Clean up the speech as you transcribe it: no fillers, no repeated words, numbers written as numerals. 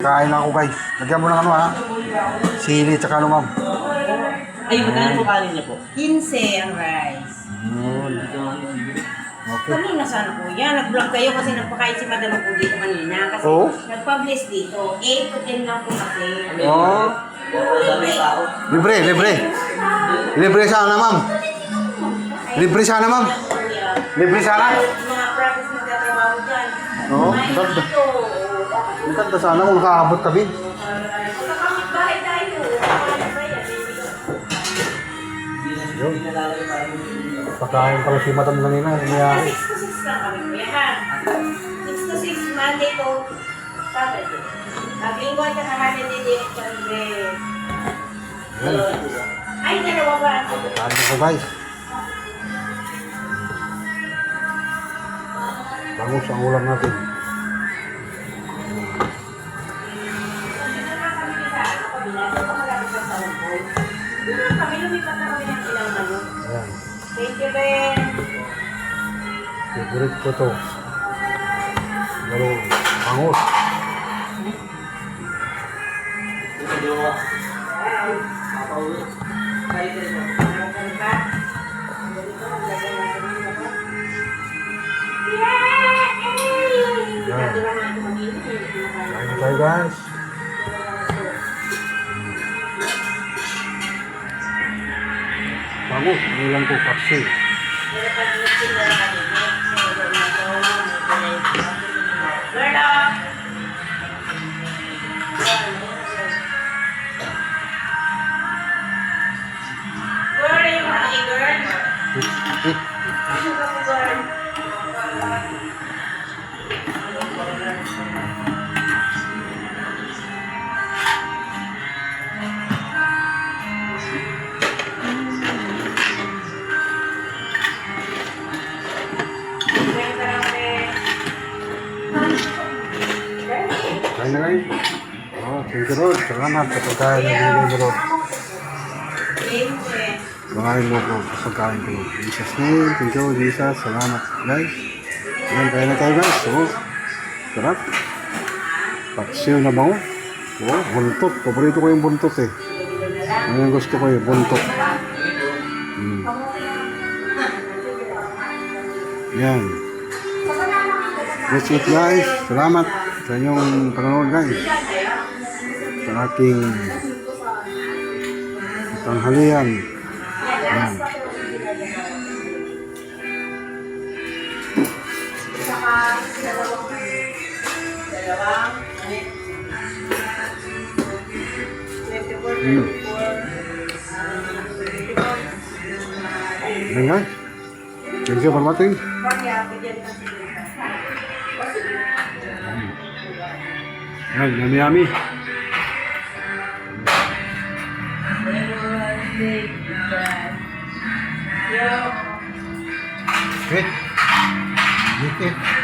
Kain na ako guys. Lagyan mo ng ano ha. Sili tsaka ano ma'am. Ay, magkano po kanin niya po? 15 ang rice. Yun. Okay. Kanina sana po yan. Nag-vlog kayo kasi nagpakain si Madam po dito kanina. Kasi Oo. nag-publish dito. 8 to 10 lang po kasi. Oh. Dami tao. Libre, libre. Libre sana ma'am. Libre sana ma'am. Libre sana. Mga practice na tatrabaho dyan. Oo, May ganda. dito. Ang ganda sana kung nakaabot kami. Magkakamit bahay tayo. Ano ba yan? Yun. Pagkain pala si Madam kanina. Nangyari. 6 to 6 lang kami kuya. 6 to 6 Monday to Saturday. Linggo at saka holiday day at Sunday. Yun. Ay, dalawa ba? Kain ko guys. Bangus ang ulam natin. Kami lumipat na kami ng ilang ano. Ayan. Thank you, Ben. Favorite ko to. Pero, bangus. Ito dalawa. Mapauwi. Kain din mo. Kain na tayo guys. Bangus, ulam ko paksi. Kain na guys. Oh, thank you Lord. Salamat sa pagkain na binigay mo Lord. Bangayin mo po sa pagkain ko. In Jesus name, thank you Jesus. Salamat guys. Ayan, kaya na tayo guys. So, sarap. Paksiw na bango. Oh, buntot. Paborito ko yung buntot eh. Ano yung gusto ko yung buntot. Yan. That's it guys. Salamat sa inyong panonood guys. Sa aking tanghalian. Yan. Yan guys. Thank you for watching. Yan, yummy yummy. Okay. Okay.